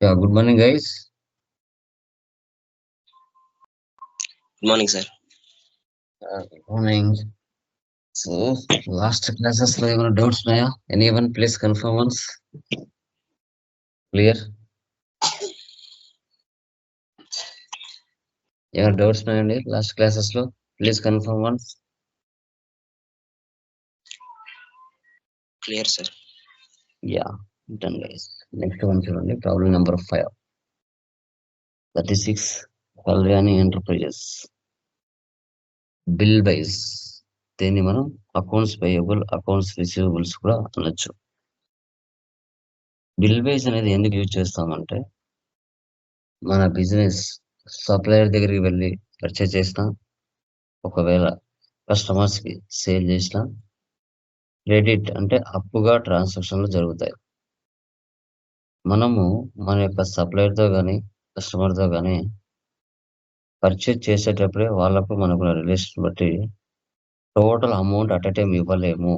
Yeah, good morning, guys. Good morning, sir. Good morning. So, last classes లో ఏమైనా doubts ఉన్నాయా? Anyone please confirm once. Clear? ఏమైనా doubts ఉన్నాయండి last classes లో? Please confirm once. Clear, sir. Yeah, done guys. Next one చూడండి, problem number 5. 36 Kalyani enterprises. Bill wise దీన్ని మనం accounts payable, accounts receivables కూడా అనొచ్చు. బిల్ వైజ్ అనేది ఎందుకు యూజ్ చేస్తామంటే, మన బిజినెస్ సప్లయర్ దగ్గరికి వెళ్ళి పర్చేజ్ చేసినా, ఒకవేళ కస్టమర్స్ కి సేల్ చేసినా, క్రెడిట్ అంటే అప్పుగా ట్రాన్సాక్షన్లు జరుగుతాయి. మనము మన యొక్క సప్లయర్తో కానీ కస్టమర్తో కానీ పర్చేజ్ చేసేటప్పుడే వాళ్ళకు మనకున్న రిలేషన్ బట్టి total amount at a time ఇవ్వలేము.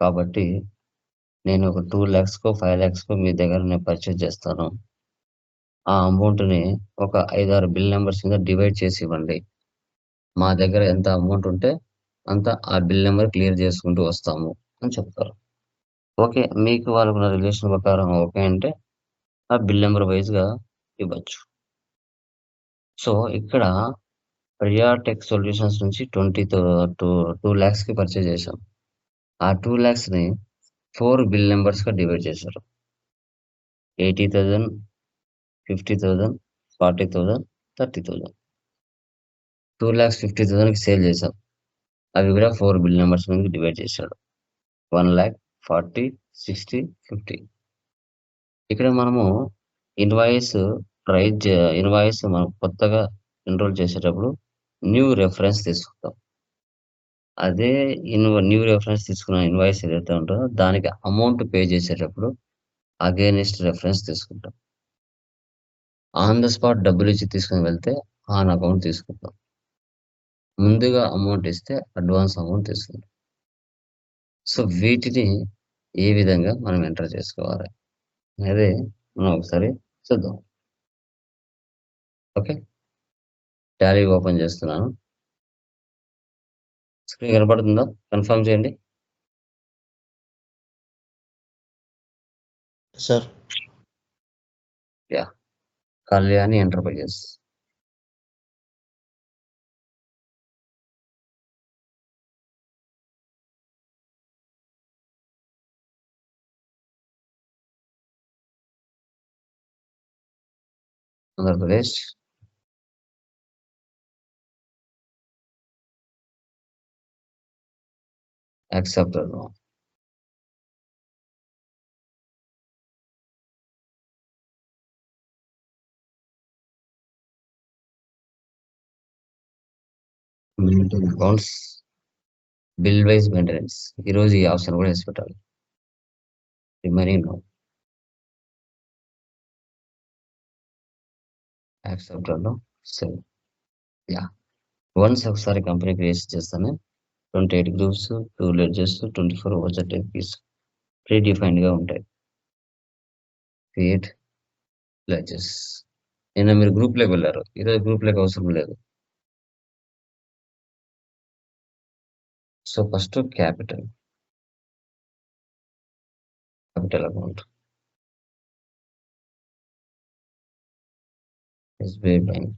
కాబట్టి నేను ఒక 2 lakhsకో 5 lakhsకో మీ దగ్గర నేను పర్చేజ్ చేస్తాను, ఆ అమౌంట్ని ఒక 5-6 బిల్ నెంబర్స్ కింద డివైడ్ చేసి ఇవ్వండి. మా దగ్గర ఎంత అమౌంట్ ఉంటే అంత ఆ బిల్ నెంబర్ క్లియర్ చేసుకుంటూ వస్తాము అని చెప్తారు. ఓకే, మీకు వాళ్ళకున్న రిలేషన్ ప్రకారం ఓకే అంటే ఆ బిల్ నెంబర్ వైజ్గా ఇవ్వచ్చు. సో ఇక్కడ ప్రియా టెక్ సొల్యూషన్స్ నుంచి 2 lakhsకి పర్చేజ్ చేశాం. ఆ 2 lakhsని 4 బిల్ నెంబర్స్గా డివైడ్ చేశారు. 80,000, 50,000, 40,000, 30,000. 2,50,000కి సేల్ చేశాం. అవి కూడా 4 బిల్ నెంబర్స్ మీద డివైడ్ చేశాడు. 1 lakh, 40, 60, 50. ఇక్కడ మనము ఇన్వాయిస్ మనం కొత్తగా ఎన్రోల్ చేసేటప్పుడు న్యూ రెఫరెన్స్ తీసుకుంటాం. అదే న్యూ రెఫరెన్స్ తీసుకున్న ఇన్వాయిస్ ఏదైతే ఉంటుందో దానికి అమౌంట్ పే చేసేటప్పుడు అగైనెస్ట్ రెఫరెన్స్ తీసుకుంటాం. ఆన్ ద స్పాట్ డబ్బులు ఇచ్చి తీసుకుని వెళ్తే ఆన్ అకౌంట్ తీసుకుంటాం. ముందుగా అమౌంట్ ఇస్తే అడ్వాన్స్ అమౌంట్ తీసుకుంటాం. సో వీటిని ఏ విధంగా మనం ఎంటర్ చేసుకోవాలి అదే మనం ఒకసారి చూద్దాం. ఓకే, టాలీ ఓపెన్ చేస్తున్నాను. స్క్రీన్ కనపడుతుందా? కన్ఫర్మ్ చేయండి. Sir. Yeah, Kalyani enterprises. Andhra Pradesh. Accept. Maintain accounts, bill wise maintenance. ఈరోజు ఈ ఆప్షన్ కూడా వేసి పెట్టాలి. Remaining no. Accept save. Yeah, once ఒకసారి కంపెనీ క్రియేట్ చేస్తాను. 28 గ్రూప్స్, 2 లెడ్జెస్, 24 ఓజెట్ ఏపీస్ ప్రీ డిఫైన్డ్గా ఉంటాయి. Create ledgers. నిన్న మీరు గ్రూప్లోకి వెళ్ళారు, ఈరోజు గ్రూప్లోకి అవసరం లేదు. So first capital account, SBI bank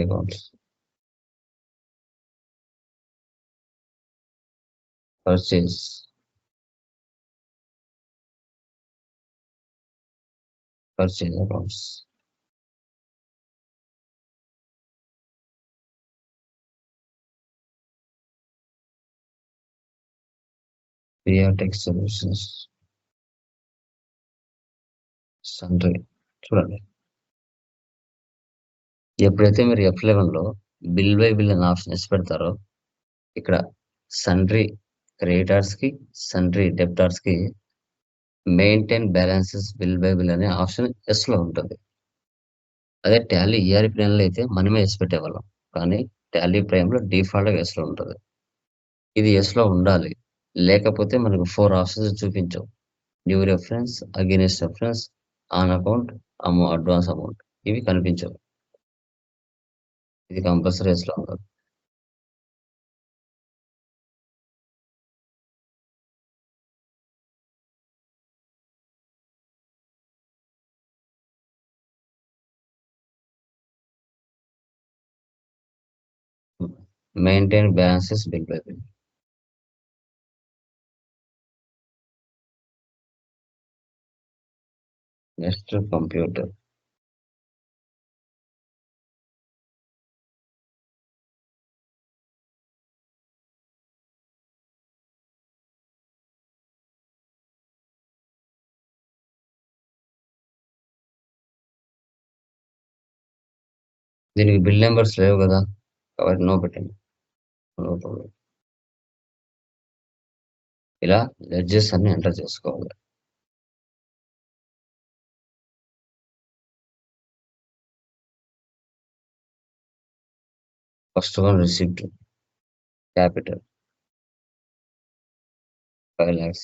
accounts, purchase, accounts, Priya tech solutions, sundry. చూడండి, ఎప్పుడైతే మీరు F11లో బిల్ బై బిల్ అనే ఆప్షన్ వేసి పెడతారో ఇక్కడ సండ్రీ క్రెడిటార్స్కి, సండ్రీ డెబ్టార్స్కి maintain balances bill by bill అనే ఆప్షన్ ఎస్లో ఉంటుంది. అదే టాలీ ఈఆర్పి ప్లాన్లో అయితే మనమే వేసి పెట్టేవాళ్ళం, కానీ టాలీ ప్రైమ్లో డిఫాల్ట్గా ఎస్లో ఉంటుంది. ఇది ఎస్లో ఉండాలి, లేకపోతే మనకు 4 ఆప్షన్స్ చూపించవు. Due reference, against reference, on account, advance amount ఇవి కనిపించవు. ఇది కంపల్సరీ అసలు ఉండదు. Maintain balances bill by bill. Next computer. దీనికి బిల్ నెంబర్స్ లేవు కదా, కాబట్టి నో పెట్టండి. No problem. ఇలా లెడ్జెస్ అన్ని ఎంటర్ చేసుకోవాలి. First one receipt, capital 5 lakhs.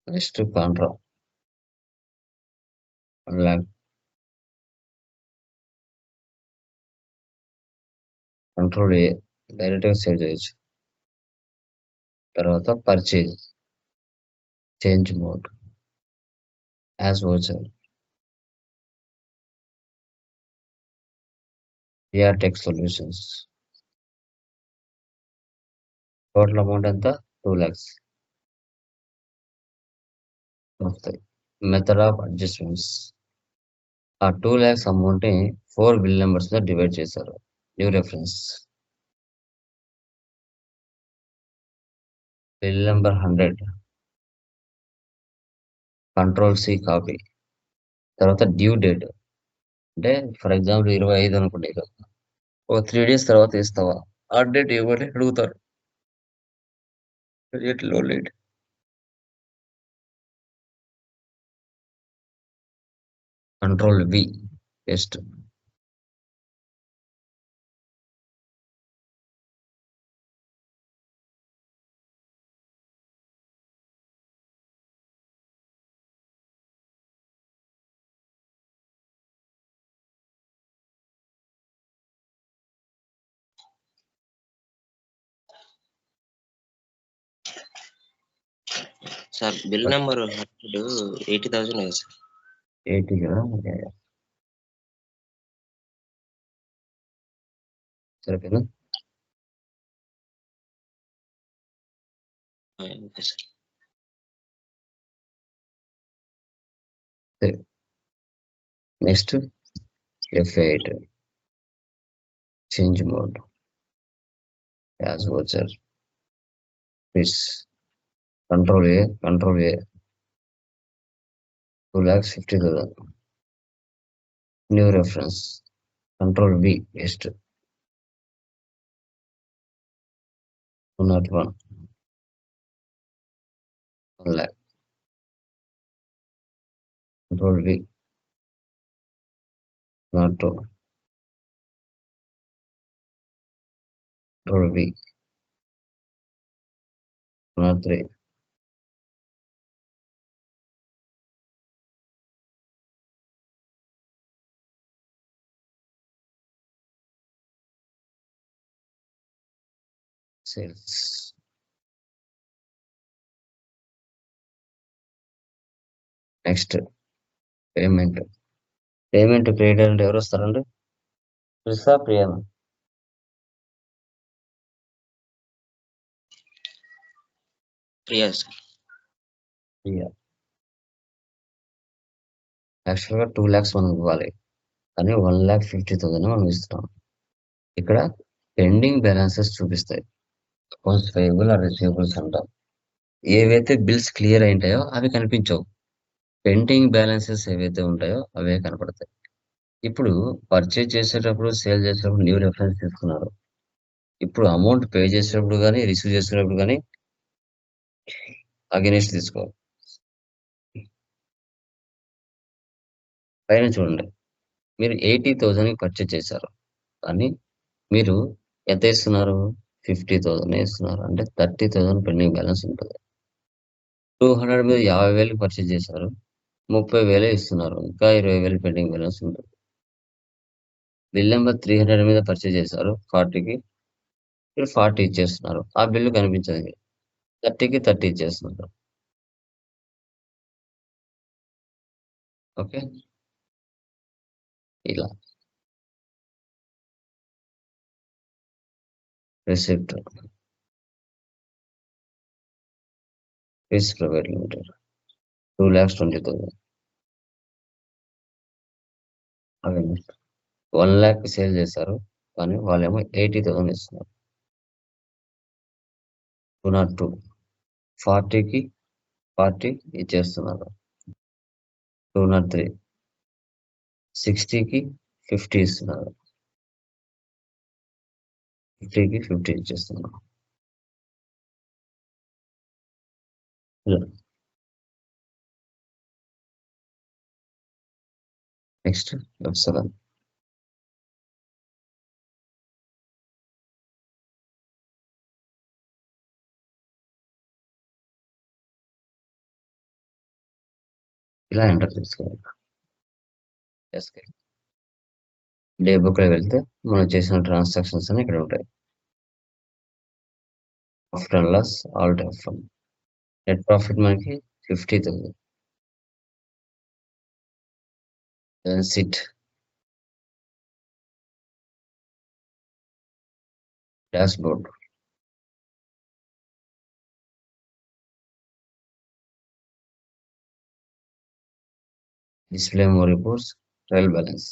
Next contra 1 lakh. Control A, direct గా సేవ్ చేయొచ్చు. తర్వాత purchase, change mode, as voucher, tech solutions. Total amount ఎంత? 2 lakhs వస్తాయి. Method of adjustments. ఆ 2 lakhs అమౌంట్ ని 4 బిల్ నెంబర్స్ తో డివైడ్ చేశారు. New reference bill number 100, control C copy. తర్వాత డ్యూ డేట్, అంటే ఫర్ ఎగ్జాంపుల్ 25 అనుకోండి, ఒక 3 days తర్వాత ఇస్తావా, ఆ డేట్ ఇవ్వని అడుగుతారు. లో లేట్. Control V, paste. Sir bill number 80,000 కదా సార్. 80 కదా, సరిపోయిందా? Okay sir. Next F8, change mode, as voucher, please. Control A 2,50,000. New reference, control V, paste. 201, 1 lakh. Control V, 202, control V, 203. Sales. Next payment. Creator అంటే ఎవరు వస్తారండి? క్రిసా, ప్రియానా? Priya sir. Priya. యాక్చువల్గా 2 lakhs మనం ఇవ్వాలి, కానీ 1,50,000 మనం ఇస్తున్నాం. ఇక్కడ పెండింగ్ బ్యాలెన్సెస్ చూపిస్తాయి. అకౌంట్స్ పేయబుల్ ఆర్ రిసీవబుల్స్ అంటాం. ఏవైతే బిల్స్ క్లియర్ అయింటాయో అవి కనిపించవు. పెండింగ్ బ్యాలెన్సెస్ ఏవైతే ఉంటాయో అవే కనపడతాయి. ఇప్పుడు పర్చేజ్ చేసేటప్పుడు, సేల్ చేసేటప్పుడు న్యూ రెఫరెన్స్ తీసుకున్నారు. ఇప్పుడు అమౌంట్ పే చేసేటప్పుడు కానీ, రిసీవ్ చేసేటప్పుడు కానీ అగైనెస్ట్ తీసుకోవాలి. పైన చూడండి, మీరు 80,000 పర్చేజ్ చేశారు, కానీ మీరు ఎంత ఇస్తున్నారు? 50,000 ఇస్తున్నారు. అంటే 30,000 పెండింగ్ బ్యాలెన్స్ ఉంటుంది. 200 మీద 50,000 పర్చేజ్ చేశారు. 30,000 ఇస్తున్నారు. ఇంకా 20,000 పెండింగ్ బ్యాలెన్స్ ఉంటుంది. బిల్ నెంబర్ 300 మీద పర్చేజ్ చేశారు 40కి. ఇప్పుడు 40 ఇచ్చేస్తున్నారు. ఆ బిల్లు కనిపించదు. 30కి 30 ఇచ్చేస్తున్నారు. ఓకే, ఇలా రిసిప్ట్ ఫీజ్ ప్రైవేట్ లిమిటెడ్ 2,20,000. అవి 1 lakh సేల్ చేశారు, కానీ వాళ్ళేమో 80,000 ఇస్తున్నారు. 202 40కి 40 ఇచ్చేస్తున్నారు. 203 60కి 50 ఇస్తున్నారు. 50కి 50 ఇచ్చేస్తున్నారు. Next F7. ఇలా ఎంటర్ చేసుకోవాలి. డే బుక్ లో వెళ్తే మనం చేసిన ట్రాన్సాక్షన్స్ అని ఇక్కడ ఉంటాయి. Profit and loss, alt F1. Net profit మనకి 50,000. సిట్ dashboard, display more reports, trial balance.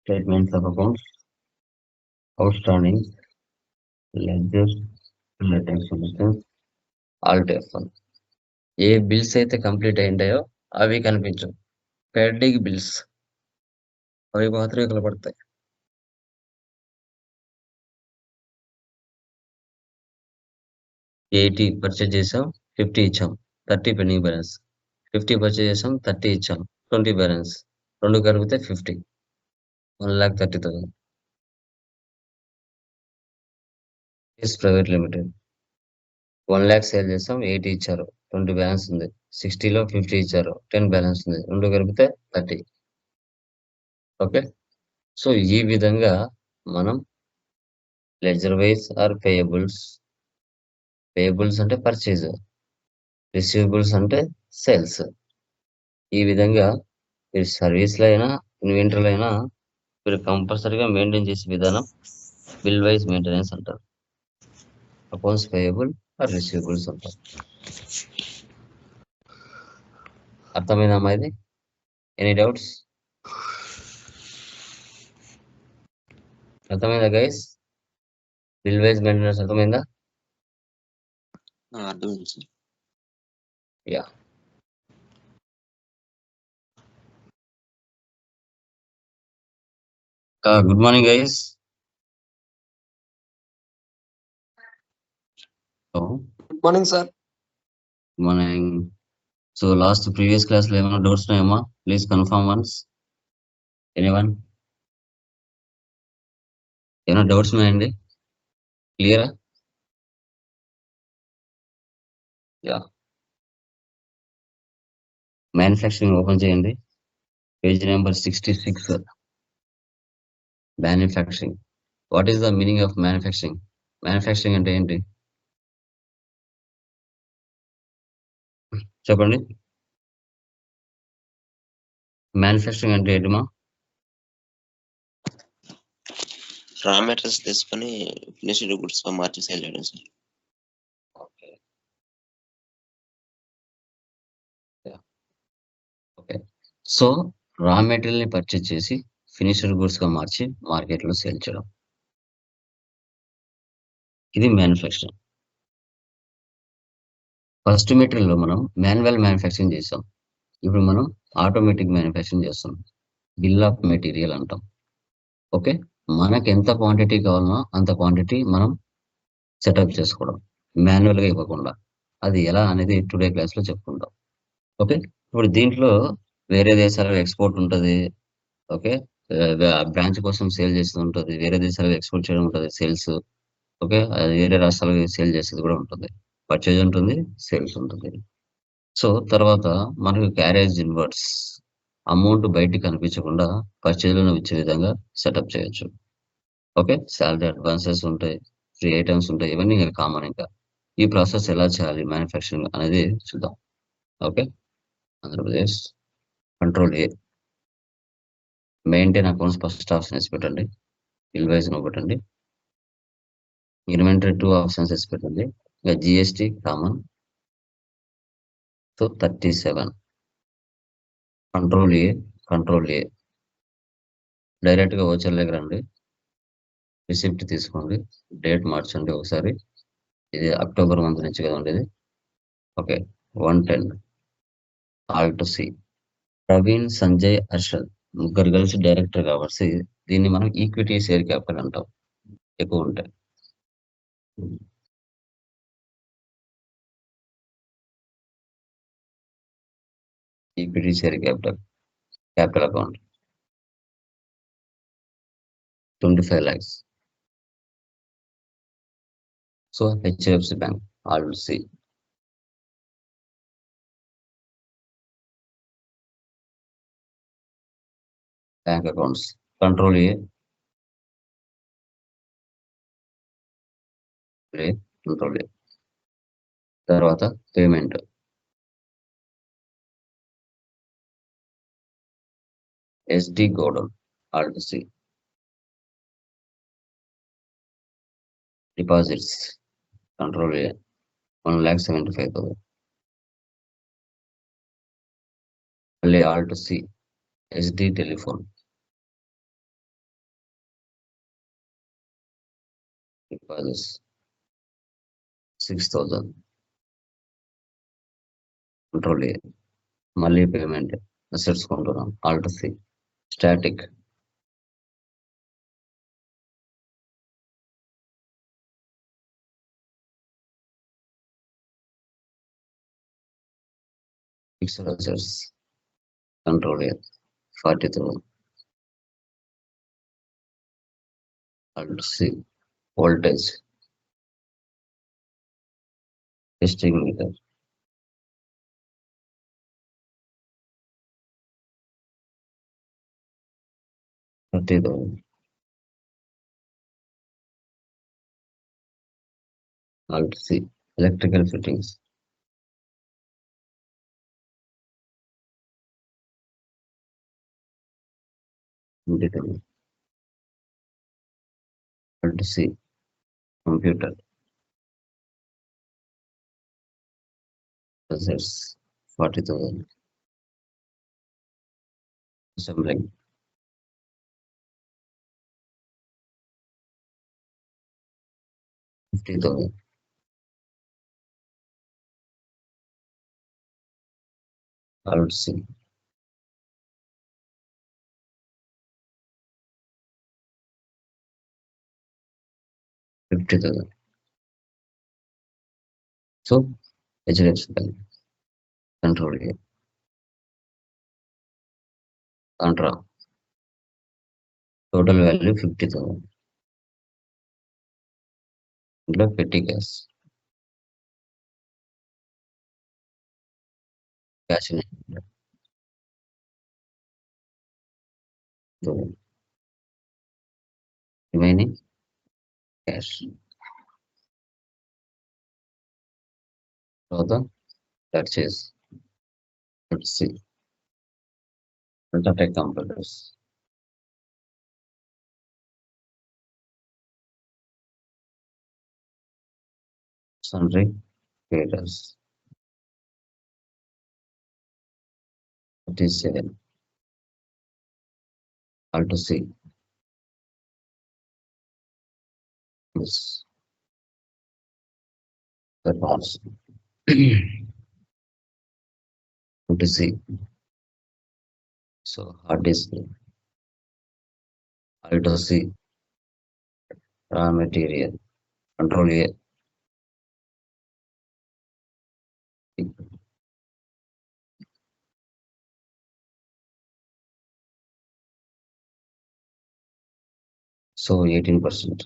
Statements of accounts, outstanding, ledger, expenses, alt F1. A bills అయితే కంప్లీట్ అయింటాయో అవి కనిపించవు. పెండింగ్ బిల్స్ అవి మాత్రమే కనపడతాయి. ఎయిటీ పర్చేజ్ చేసాం, 50 ఇచ్చాం, 30 పెండింగ్ బ్యాలెన్స్. 50 పర్చేజ్ చేసాం, 30 ఇచ్చాం, 20 బ్యాలెన్స్. 2 కలిపితే 50, 1,30,000. Is private limited 1 lakh sale చేసాం, 80 ఇచ్చారు, 20 బ్యాలెన్స్ ఉంది. 60లో 50 ఇచ్చారు, 10 బ్యాలెన్స్ ఉంది. 2 కలిపితే 30. ఓకే, సో ఈ విధంగా మనం లెడ్జర్ వైజ్ ఆర్ పేయబుల్స్ అంటే పర్చేజ్, రిసీవబుల్స్ అంటే సేల్స్. ఈ విధంగా మీరు సర్వీస్లో అయినా ఇన్వెంటరీలో అయినా మీరు కంపల్సరీగా మెయింటైన్ చేసే విధానం బిల్ వైజ్ మెయింటెనెన్స్ అంటారు. అకౌంట్స్ పేయబుల్ ఆర్ రిసీవబుల్స్ అంటారు. అర్థమైందమ్మా ఇది? Any doubts? అర్థమైందా గైస్? బిల్ వైజ్ మెయింటెనెన్స్ అర్థమైందా? అర్థమైంది sir. Yeah, good morning guys. Good morning sir. Good morning. So last previous class లో ఏమైనా డౌట్స్ ఉన్నాయమ్మా? Please confirm once. ఎనీవన్? ఏమైనా డౌట్స్ ఉన్నాయండి? క్లియరా? యా, మ్యానుఫ్యాక్చరింగ్ ఓపెన్ చేయండి, page number 66. Manufacturing. What is the meaning of manufacturing? Manufacturing అంటే ఏంటి చెప్పండి? మ్యానుఫ్యాక్చరింగ్ అంటే ఏంటిమా? రా మెటీరియల్స్ తీసుకొని ఫినిష్డ్ గుడ్స్ గా మార్చి సేల్ చేయడం sir. Okay, so raw material ని పర్చేజ్ చేసి ఫినిష్డ్ గుడ్స్ గా మార్చి మార్కెట్ లో సేల్ చేయడం, ఇది మ్యానుఫ్యాక్చరింగ్. ఫస్ట్ మెటీరియల్ లో మనం మాన్యువల్ మ్యానుఫ్యాక్చరింగ్ చేసాం, ఇప్పుడు మనం ఆటోమేటిక్ మ్యానుఫ్యాక్చరింగ్ చేస్తాం. బిల్ ఆఫ్ మెటీరియల్ అంటాం. ఓకే, మనకి ఎంత క్వాంటిటీ కావాలనో అంత క్వాంటిటీ మనం సెటప్ చేసుకోవడం, మాన్యువల్ గా ఇవ్వకుండా. అది ఎలా అనేది టుడే క్లాస్ లో చెప్పుకుంటాం. ఓకే, ఇప్పుడు దీంట్లో వేరే దేశాలకు ఎక్స్పోర్ట్ ఉంటుంది. ఓకే. బ్రాంచ్ కోసం సేల్ చేసేది ఉంటుంది, వేరే దేశాలకు ఎక్స్పోర్ట్ చేయడం ఉంటుంది సేల్స్. ఓకే. అది వేరే రాష్ట్రాలకు సేల్ చేసేది కూడా ఉంటుంది. పర్చేజ్ ఉంటుంది, సేల్స్ ఉంటుంది. సో తర్వాత మనకు క్యారేజ్ ఇన్వర్ట్స్ అమౌంట్ బయటికి కనిపించకుండా పర్చేజ్లను ఇచ్చే విధంగా సెటప్ చేయొచ్చు. ఓకే. శాలరీ అడ్వాన్సెస్ ఉంటాయి, ఫ్రీ ఐటమ్స్ ఉంటాయి, ఇవన్నీ కామన్. ఇంకా ఈ ప్రాసెస్ ఎలా చేయాలి మ్యానుఫ్యాక్చరింగ్ అనేది చూద్దాం. Okay. Andhra Pradesh control A, maintain accounts first option వేసి పెట్టండి, బిల్ వైజ్ పెట్టండి. ఇన్వెంటరీ 2 ఆప్షన్స్ వేసి పెట్టండి. ఇంకా GST common. So 37 control A direct గా ఓచర్ దగ్గర రండి, రిసిప్ట్ తీసుకోండి, డేట్ మార్చండి ఒకసారి. ఇది అక్టోబర్ మంత్ నుంచి కదా ఉండేది. Okay. 110 alt C, Praveen, Sanjay, Harshad ముగ్గురు కలిసి డైరెక్టర్ కాబట్టి దీన్ని మనం ఈక్విటీ షేర్ క్యాపిటల్ అంటాం ఎక్కువ ఉంటాయి. Equity share capital account 25 lakhs. So HDFC bank alt C, bank accounts control A control A. తర్వాత payment SD godown alt C, deposits control A 1,75,000. మళ్ళీ alt C, SD telephone deposits 6,000 control A. మళ్ళీ payment assets కొంటున్నాం alt C, static fixed assets control A 40,000 alt C, voltage testing meter 30,000 alt C, electrical fittings 20,000 alt C, computer assets 40,000 assembling 50,000 Alt C, $50,000. So HDFC bank control A, contra total value 50,000. ఇంట్లో పెట్టి cash remaining cash. తర్వాత purchase C, UltraTech computers సన్రీ creators 37 alt C, performs to see. So hard disk alto C, raw material control A, So 18%.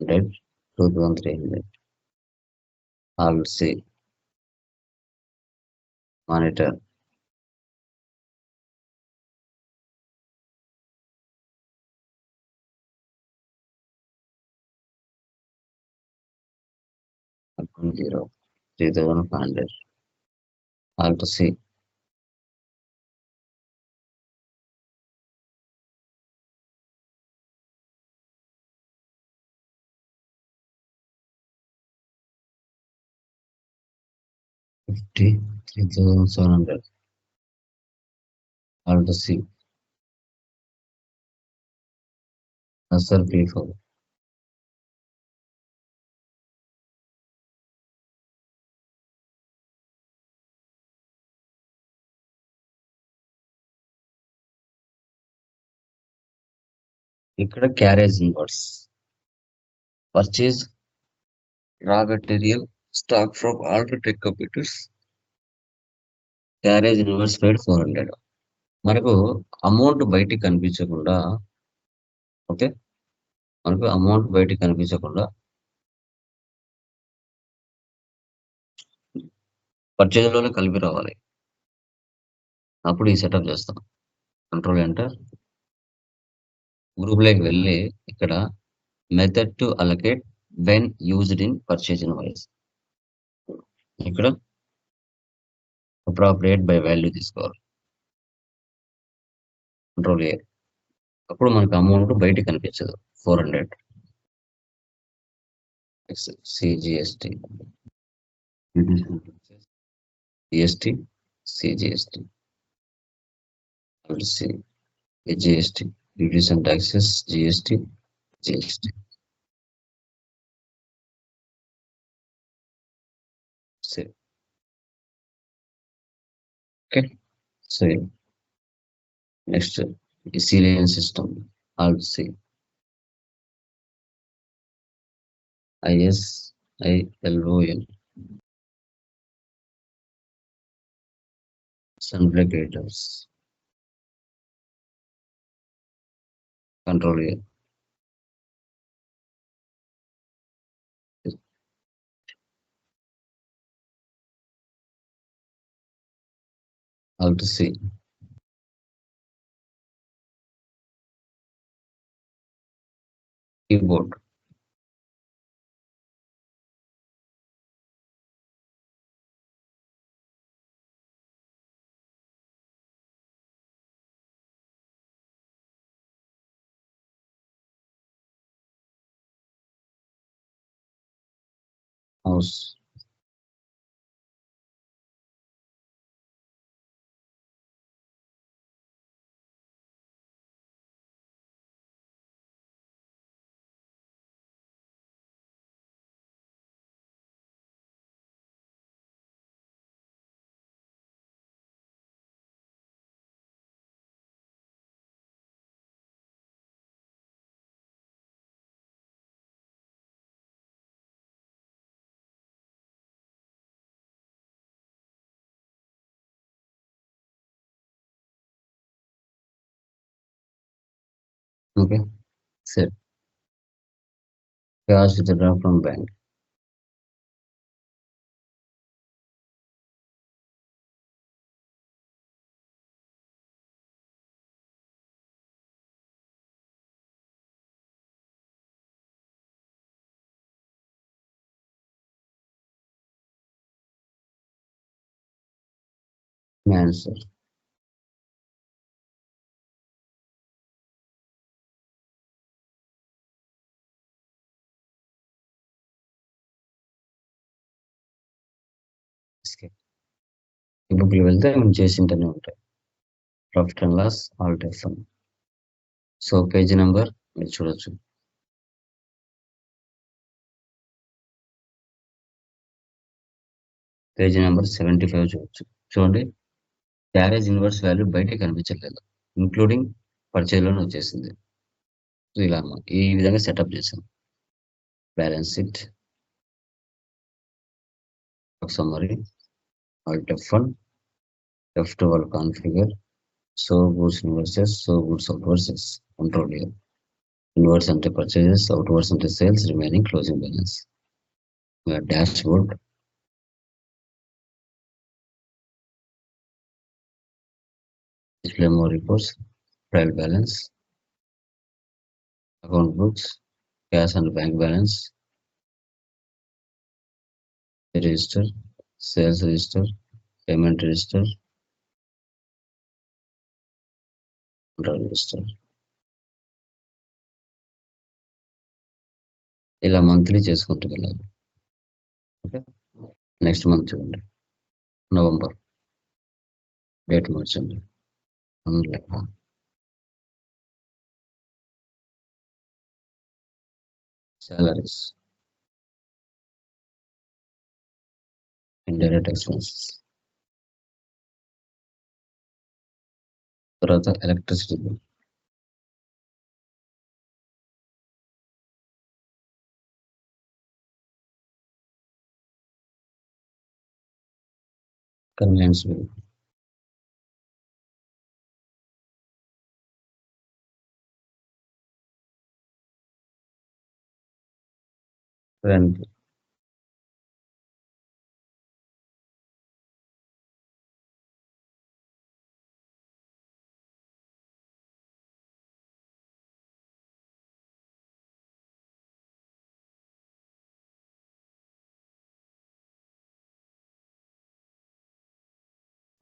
100, 2,300. I'll say monitor. Account 0, 3,500. I'll see. $50, 3,700. I'll see. P4. ఇక్కడ carriage inverse. Purchase raw material stock from Ultratech computers. Carriage inverse paid 400. మనకు amount బయటికి కనిపించకుండా, okay, మనకు amount బయటికి కనిపించకుండా purchase లోనే కలిపి రావాలి. అప్పుడు ఈ సెటప్ చేస్తాం. Control enter. గ్రూప్ లోకి వెళ్ళి ఇక్కడ method to allocate when used in purchase invoice. ఇక్కడ అప్రాప్రియేట్ బై వాల్యూ తీసుకోవాలి. Control A. అప్పుడు మనకు అమౌంట్ బయటికి కనిపించదు. 400. CGST, GST, CGST, GST, duties and taxes, GST, GST. Save. Okay. Save. Next, Easilian system. Alt C. ISILON. Sunflagrators. Control A. Alt C. Keyboard. Mouse. Okay. Set. Cash withdraw from bank. Answer. Escape. ఈ బుక్లు వెళ్తే మనం చేసింటనే ఉంటాయి. Profit and loss, alt టెఫన్. So page number మీరు చూడొచ్చు. Page number 75 చూడొచ్చు. చూడండి, క్యారేజ్ ఇన్వర్స్ వాల్యూ బయటకి కనిపించట్లేదు, ఇంక్లూడింగ్ పర్చేజ్ లోనే వచ్చేసింది. సో ఇలా ఈ విధంగా సెటప్ చేసాం. బ్యాలెన్స్ షీట్, సమ్మరీ, ఆల్ టెఫన్, F12 configure, so goods inwards, so goods outwards. Control here. Inwards అంటే purchases, outwards అంటే sales, remaining closing balance. Dashboard. Display more reports, trial balance, account books, cash and bank balance, register, sales register, payment register, control register. ఇలా monthly చేసుకుంటూ వెళ్ళాలి. Okay, next month చూడండి, November. Date మార్చండి. Salaries, indirect expenses, తర్వాత electricity bill, convenience bill, rent,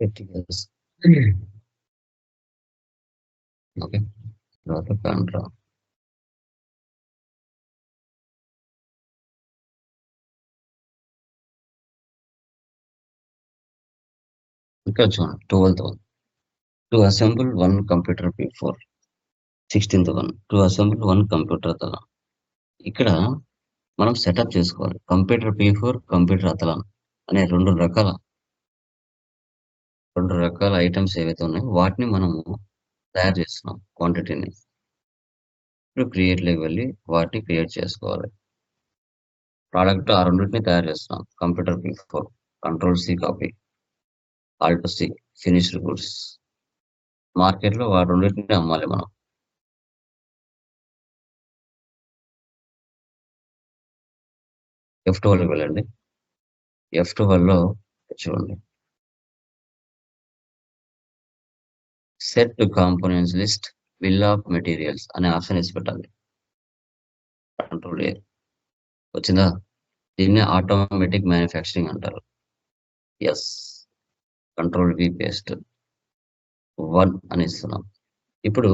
ethicals. Okay, తర్వాత Contra. ఇంకా చూడండి 12th one. To assemble one computer P4. 16th one. To assemble one computer Athlon. ఇక్కడ మనం సెటప్ చేసుకోవాలి. Computer P4, computer అథలాన్ అనే రెండు రకాల ఐటమ్స్ ఏవైతే ఉన్నాయో వాటిని మనము తయారు చేస్తున్నాం క్వాంటిటీని. ఇప్పుడు క్రియేట్లోకి వెళ్ళి వాటిని క్రియేట్ చేసుకోవాలి. ప్రోడక్ట్ ఆ రెండింటిని తయారు చేస్తున్నాం. Computer P4, control C copy, Alt C finished goods. మార్కెట్లో ఆ రెండింటిని అమ్మాలి మనం. F12 వెళ్ళండి. F12లో చూడండి, set components list, bill of materials అనే ఆప్షన్ వేసి పెట్టాలి. కంట్రోల్ A వచ్చిందా? దీన్ని ఆటోమేటిక్ మ్యానుఫ్యాక్చరింగ్ అంటారు. ఎస్, కంట్రోల్ V పేస్ట్ 1 అని ఇస్తున్నాం. ఇప్పుడు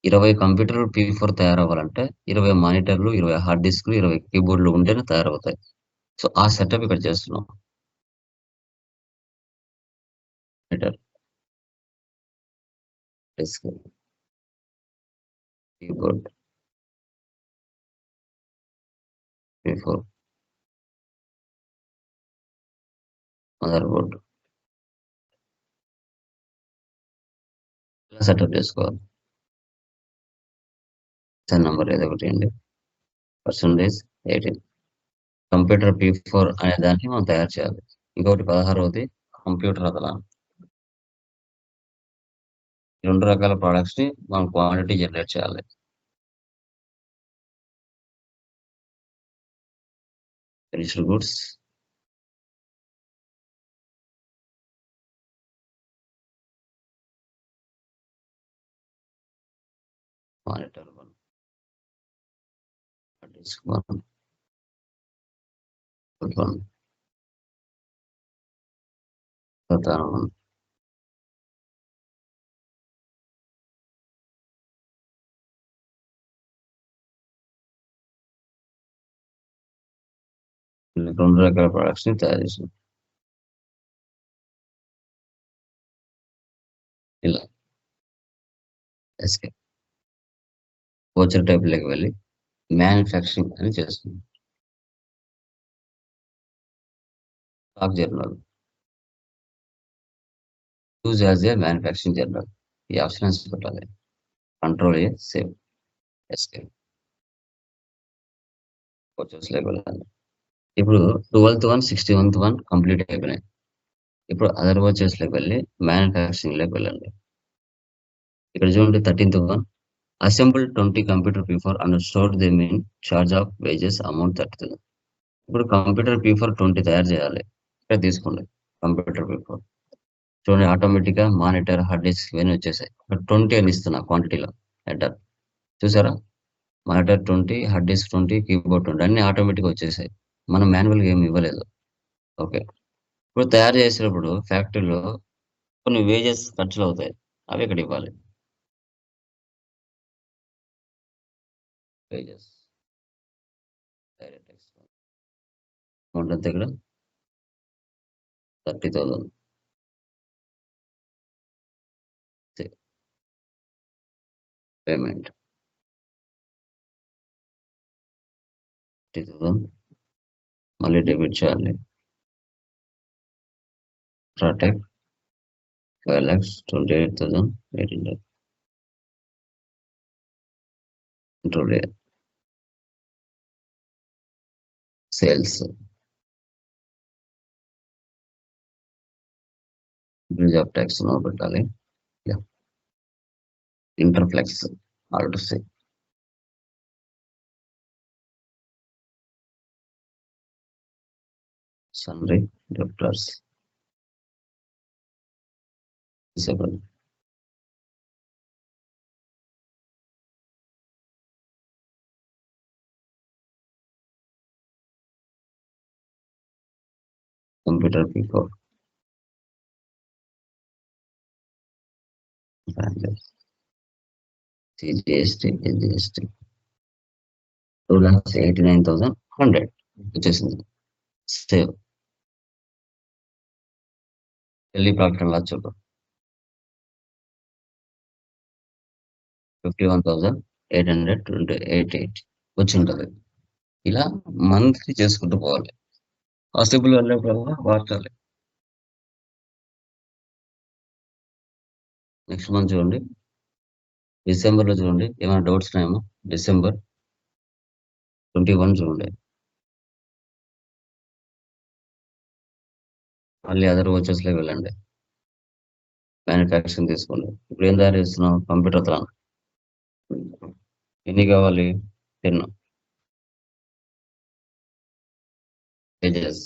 20 కంప్యూటర్ P4 తయారవ్వాలంటే 20 మానిటర్లు, 20 హార్డ్ డిస్క్లు, 20 కీబోర్డులు ఉంటేనే తయారవుతాయి. సో ఆ సెటప్ ఇక్కడ చేస్తున్నాం. Monitor, disk, keyboard, P4, motherboard ఇలా సెటప్ చేసుకోవాలి. నంబర్ ఏదో ఒకటి అండి, %18. కంప్యూటర్ P4 అనే దాన్ని మనం తయారు చేయాలి. ఇంకొకటి 16వది కంప్యూటర్ అథలాన్. ఈ రెండు రకాల ప్రోడక్ట్స్ ని మనం క్వాంటిటీ జనరేట్ చేయాలి. ఫినిష్డ్ గుడ్స్, మానిటర్ 1, డిస్క్ 1, 1, ప్రధానం 1. రెండు రకాల ప్రొడక్ట్స్ ని తయారు చేసాం. ఇలా ఎస్కేప్ వోచర్ టైప్ లోకి వెళ్ళి మ్యానుఫ్యాక్చరింగ్ అని చేస్తుంది. Stock journal, use as a manufacturing journal. ఈ ఆప్షన్స్ పెట్టాలి. Control A, save, escape. Vouchers లోకి వెళ్ళాలి. ఇప్పుడు 12th one, 61th one complete అయిపోయినాయి. ఇప్పుడు అదర్ వోచర్స్ లోకి వెళ్ళి మ్యానుఫ్యాక్చరింగ్ లోకి వెళ్ళండి. ఇక్కడ చూడండి 13th one. Assemble 20 computer P4 and store them in charge of wages amount 30,000. ఇప్పుడు కంప్యూటర్ P4 20 తయారు చేయాలి. ఇక్కడ తీసుకోండి కంప్యూటర్ P4. చూడండి ఆటోమేటిక్గా మానిటర్ హార్డ్ డిస్క్ ఇవన్నీ వచ్చేసాయి. ఇక్కడ 20 అని ఇస్తున్నా క్వాంటిటీలో ఎంటర్. చూసారా, మానిటర్ 20, హార్డ్ డిస్క్ 20, కీబోర్డ్ 20 అన్ని ఆటోమేటిక్గా వచ్చేసాయి. మనం మాన్యువల్గా ఏమి ఇవ్వలేదు. ఓకే, ఇప్పుడు తయారు చేసేటప్పుడు ఫ్యాక్టరీలో కొన్ని వేజెస్ ఖర్చులు అవుతాయి, అవి ఇక్కడ ఇవ్వాలి. వేజెస్ డైరెక్ట్ అమౌంట్ అంతా ఇక్కడ 30,000. పేమెంట్ 30,000 మళ్ళీ డెబిట్ చేయాలి. ప్రాటెక్ 5,28,800 today sales bridge of tax పెట్టాలి. Interflex alt C sundry debtors disable. Computer P4 GST 2,89,100 వచ్చేసింది. సేవ్. ఢిల్లీ ప్రాఫిట్ లాస్ చూడు 51,888 వచ్చి ఉంటుంది. ఇలా మంత్లీ చేసుకుంటూ పోవాలి. పాసిబుల్ వెళ్ళేప్పుడల్లా వార్చాలి. నెక్స్ట్ మంత్ చూడండి, డిసెంబర్లో చూడండి ఏమైనా డౌట్స్ ఉన్నాయేమో. డిసెంబర్ 21 చూడండి, మళ్ళీ అదర్ వచ్చేస్లో వెళ్ళండి. మ్యానుఫ్యాక్చరింగ్ తీసుకోండి. ఇప్పుడు ఏం తయారు చేస్తున్నాం, కంప్యూటర్ తరం. ఎన్ని కావాలి, 10 పేజెస్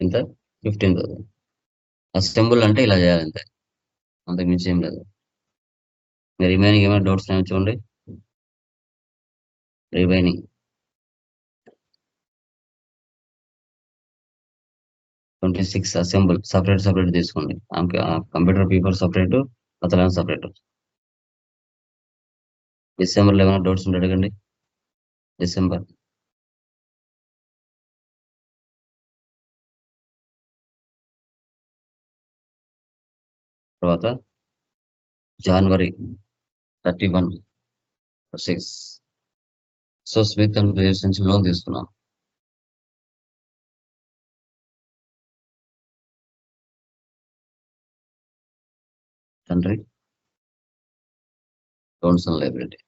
ఇంత 15,000. అసెంబుల్ అంటే ఇలా చేయాలి అంతే, అంతకు మించి ఏం లేదు. రిమైనింగ్ ఏమైనా డౌట్స్ ఉన్నాయో చూడండి. రిమైనింగ్ 26 అసెంబుల్ సపరేట్ తీసుకోండి. కంప్యూటర్ P4 సపరేట్, అతను సపరేట్. డిసెంబర్లో ఏమైనా డౌట్స్ ఉంటే అడగండి. డిసెంబర్ తర్వాత జనవరి 31 6 సో స్మిత్ అండ్ ప్లేయర్స్ నుంచి లోన్ తీసుకున్నాం. తండ్రి loans and liability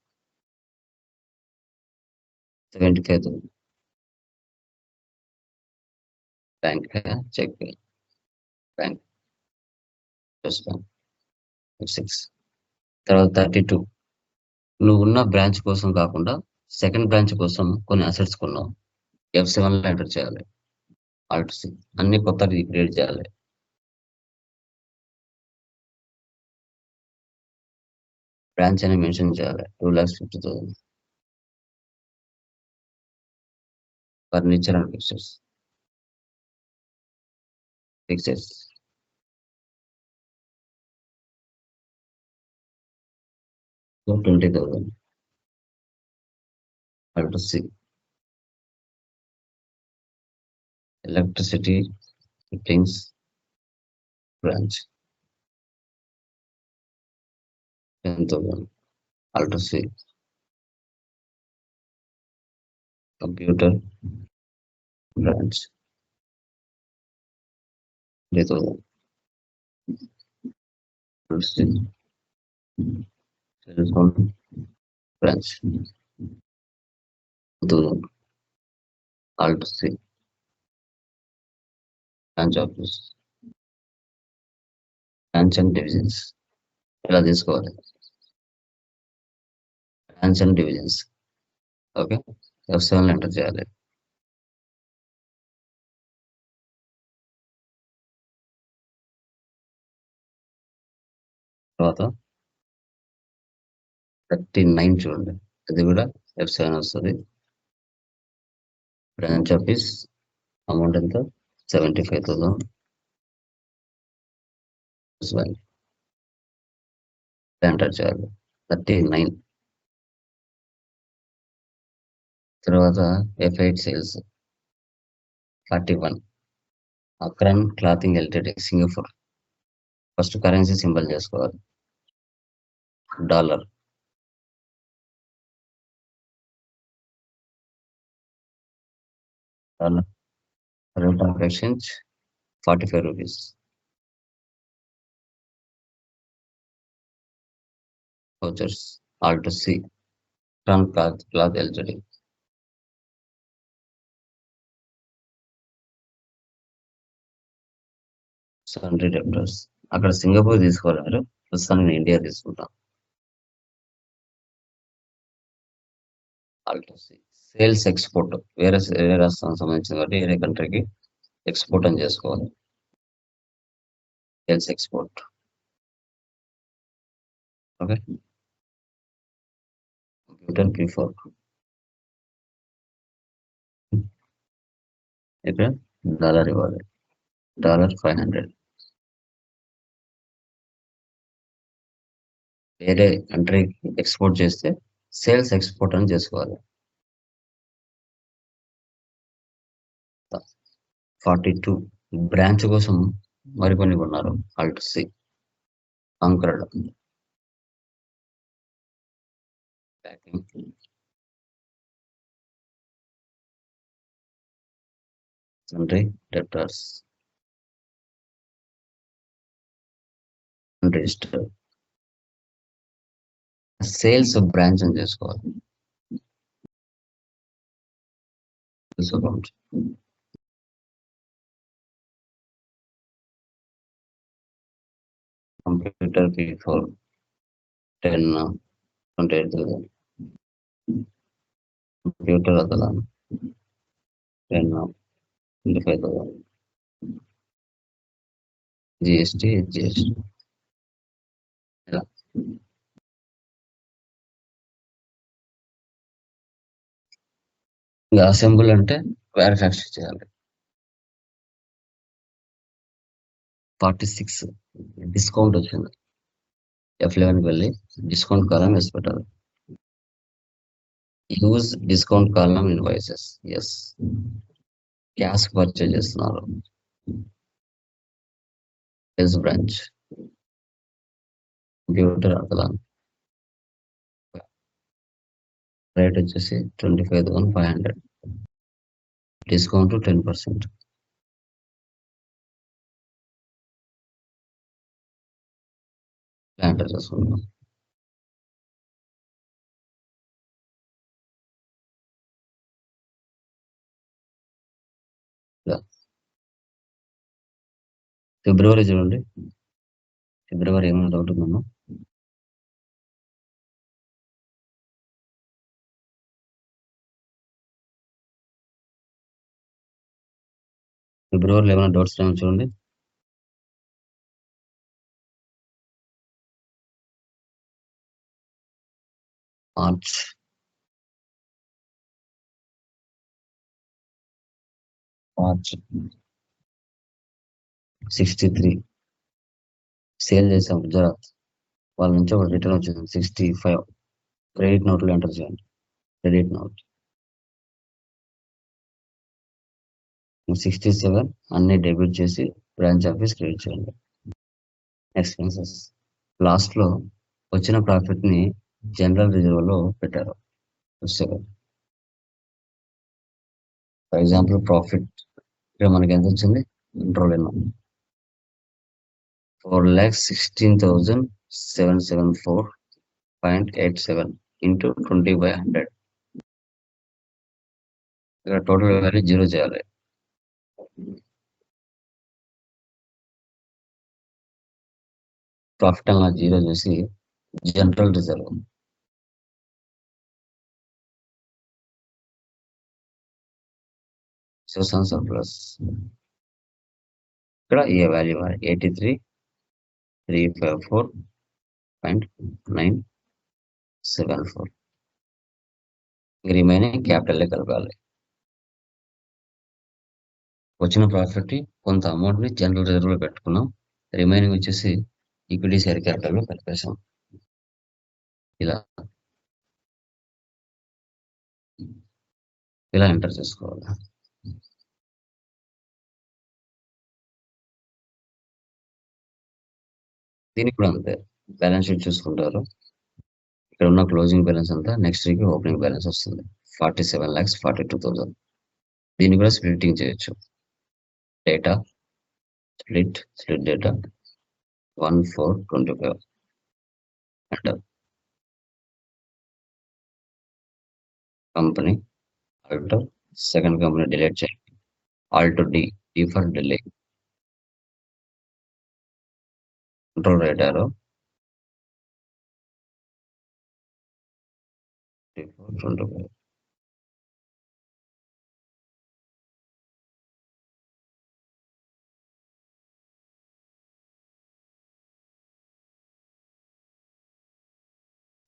75,000. Bank cheque bank 6. తర్వాత 32 నువ్వు ఉన్న బ్రాంచ్ కోసం కాకుండా సెకండ్ బ్రాంచ్ కోసం కొన్ని అసెట్స్ కొన్నావు. F7 లో ఎంటర్ చేయాలి. ఆల్ట్ సి అన్ని కొత్త క్రియేట్ చేయాలి. బ్రాంచ్ అని మెన్షన్ చేయాలి. 2,50,000. Furniture and fixes 20,000. Alt C electricity fittings branch 10,000. Alt C computer branch 3,000. Alt C telephone branch 2,000. Alt C branch office branch and divisions ఇలా తీసుకోవాలి. Branch and divisions. Okay, F7 enter చేయాలి. తర్వాత 39 చూడండి, అది కూడా F7 వస్తుంది. Branch office amount ఎంత? 75,000. Enter చేయాలి 39. తర్వాత F8 sales 41. Acron clothing LTD Singapore. First currency symbol చేసుకోవాలి, dollar. Rate of exchange 45 rupees. Vouchers Alt C, Acron cloth LTD. Sundry debtors, అక్కడ సింగపూర్ తీసుకోవాలి మీరు, ప్రస్తుతానికి నేను ఇండియా తీసుకుంటాం. Alt C. సేల్స్ ఎక్స్పోర్ట్, వేరే రాష్ట్రానికి సంబంధించిన కాబట్టి వేరే కంట్రీకి ఎక్స్పోర్ట్ అని చేసుకోవాలి. Sales export. Okay, computer P4. ఇక్కడ డాలర్ ఇవ్వాలి, $500. వేరే కంట్రీకి ఎక్స్పోర్ట్ చేస్తే సేల్స్ ఎక్స్పోర్ట్ అని చేసుకోవాలి. 42. బ్రాంచ్ కోసం మరికొన్ని కొన్నారు. Alt C. Concord. Packing. Sundry debtors. Register. Sales branch అని చేసుకోవాలి. Sales account. Computer P4 10, 28,000. Computer అదలాన్ 10, 25,000. జిఎస్టీ ఇలా. ఇంకా అసెంబుల్ అంటే మ్యానుఫ్యాక్చర్ చేయాలి. 46. డిస్కౌంట్ వచ్చింది, F11కి వెళ్ళి డిస్కౌంట్ కాలం వేసి పెట్టాలి. Use discount column invoices. Yes, cash purchase చేస్తున్నారు. సేల్స్ బ్రాంచ్ కంప్యూటర్ అదలాన్. రేట్ వచ్చేసి 25,500. డిస్కౌంట్ 10%. ఎంటర్ చేసుకుందాం. ఫిబ్రవరి చూడండి, ఫిబ్రవరి ఏమైనా డౌట్ ఉందమ్మా? ఫిబ్రవరిలో ఏమైనా డౌట్స్ ఏమైనా చూడండి. మార్చ్ 63 సేల్ చేసాం గుజరాత్. వాళ్ళ నుంచి ఒక రిటర్న్ వచ్చింది 65. క్రెడిట్ నోట్లో ఎంటర్ చేయండి. క్రెడిట్ నోట్ 67 అన్ని డెబిట్ చేసి బ్రాంచ్ ఆఫీస్ క్రెడిట్ చేయండి. ఎక్స్పెన్సెస్ లాస్ట్ లో వచ్చిన ప్రాఫిట్ ని జనరల్ రిజర్వ్ లో పెట్టారు. ఫర్ ఎగ్జాంపుల్ ప్రాఫిట్ ఇక్కడ మనకి ఎంత వచ్చింది? Control 4,16,774.87 into 20/100. ఇక్కడ టోటల్ వాల్యూ 0 చేయాలి. ప్రాఫిట్ అలా 0 చేసి జనరల్ రిజర్వ్ చూసాను సర్ప్లస్ ఇక్కడ ఈ వాల్యూ 83,354.974 రిమైనింగ్ క్యాపిటల్ కలపాలి. వచ్చిన ప్రాఫిట్ కొంత అమౌంట్ ని జనరల్ రిజర్వ్ లో పెట్టుకున్నాం. రిమైనింగ్ వచ్చేసి ఈక్విటీ షేర్ క్యాపిటల్ లో కలిపేసాం. ఇలా ఎంటర్ చేసుకోవాలి. దీనికి కూడా అంతే, బ్యాలెన్స్ షీట్ చూసుకుంటారు. ఇక్కడ ఉన్న క్లోజింగ్ బ్యాలెన్స్ అంతా నెక్స్ట్ వీక్ ఓపెనింగ్ బ్యాలెన్స్ వస్తుంది 47,42,000. దీన్ని కూడా స్ప్లిట్టింగ్ చేయొచ్చు. Data split data 1/4/25 and company alt second company delete చేయండి. Alt D for Delhi. Control right arrow 24/25.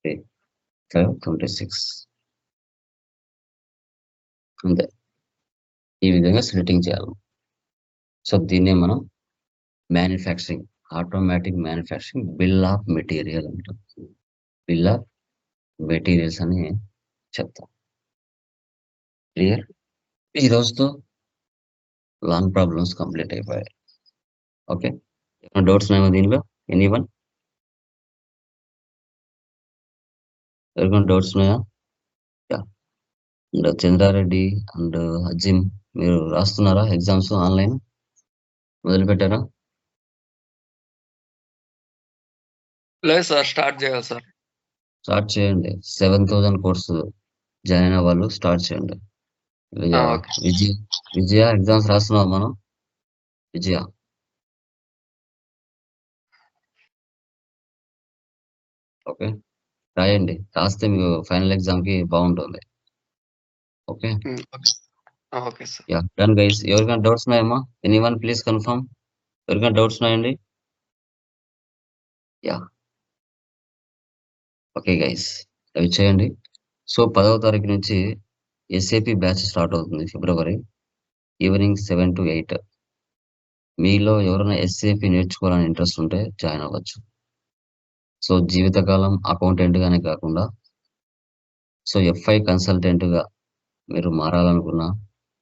Okay. 5/26. అంతే. ఈ విధంగా స్ప్లిట్టింగ్ చేయాలి. సో దీన్నే మనం manufacturing, automatic manufacturing bill of material అంటాం. బిల్ ఆఫ్ మెటీరియల్స్ అని చెప్తాం. క్లియర్? ఈ రోజుతో లాంగ్ ప్రాబ్లమ్స్ కంప్లీట్ అయిపోయాయి. ఓకే, ఏమైనా డౌట్స్ ఉన్నాయో దీనిలో? ఎనీవన్? ఎవరికైనా డౌట్స్ ఉన్నాయా? అండ్ చంద్రారెడ్డి అండ్ అజిమ్, మీరు రాస్తున్నారా ఎగ్జామ్స్? ఆన్లైన్ మొదలు పెట్టారా? లేదు సార్, స్టార్ట్ చేయాలి సార్. స్టార్ట్ చేయండి. 7,000 కోర్సు జాయిన్ అయిన వాళ్ళు స్టార్ట్ చేయండి. ఓకే. విజయ ఎగ్జామ్స్ రాస్తున్నావా మనం? విజయ ఓకే, రాయండి. రాస్తే మీకు ఫైనల్ ఎగ్జామ్ కి బాగుంటుంది. Okay, okay sir. Yeah done guys. ఎవరికైనా డౌట్స్ ఉన్నాయమ్మా? Anyone please confirm. ఎవరికైనా డౌట్స్ ఉన్నాయండి? యా ఓకే గైస్, అవి చేయండి. సో 10వ తారీఖు నుంచి ఎస్ఏపి బ్యాచ్ స్టార్ట్ అవుతుంది. ఫిబ్రవరి ఈవినింగ్ 7 to 8. మీలో ఎవరైనా ఎస్ఏపి నేర్చుకోవాలని ఇంట్రెస్ట్ ఉంటే జాయిన్ అవ్వచ్చు. సో జీవితకాలం అకౌంటెంట్ గానే కాకుండా సో FI కన్సల్టెంట్ గా మీరు మారాలనుకున్నా,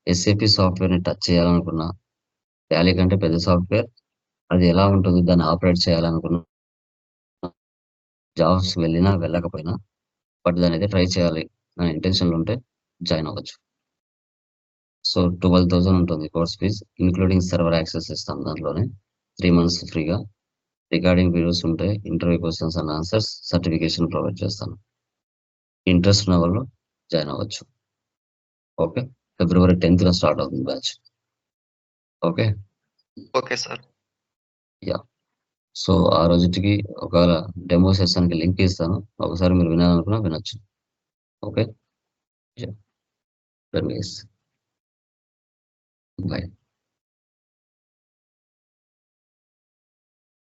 ఎస్ఏపి సాఫ్ట్వేర్ ని టచ్ చేయాలనుకున్నా, టాలీ కంటే పెద్ద సాఫ్ట్వేర్, అది ఎలా ఉంటుంది దాన్ని ఆపరేట్ చేయాలనుకున్నా, జాబ్స్ వెళ్ళినా వెళ్ళకపోయినా బట్ దాని అయితే ట్రై చేయాలి అనే ఇంటెన్షన్లు ఉంటే జాయిన్ అవ్వచ్చు. సో 12,000 ఉంటుంది course fees, including server access ఇస్తాం. దాంట్లోనే 3 months ఫ్రీగా రికార్డింగ్ వీడియోస్ ఉంటాయి, interview questions and answers, certification provide చేస్తాను. ఇంట్రెస్ట్ ఉన్న వాళ్ళు జాయిన్ అవ్వచ్చు. ఓకే, February 10th స్టార్ట్ అవుతుంది batch. Okay okay sir. Yeah, so ఆ రోజుకి ఒకవేళ డెమో సెషన్ కి లింక్ ఇస్తాను, ఒకసారి మీరు వినాలనుకున్నా వినొచ్చు. Okay, bye.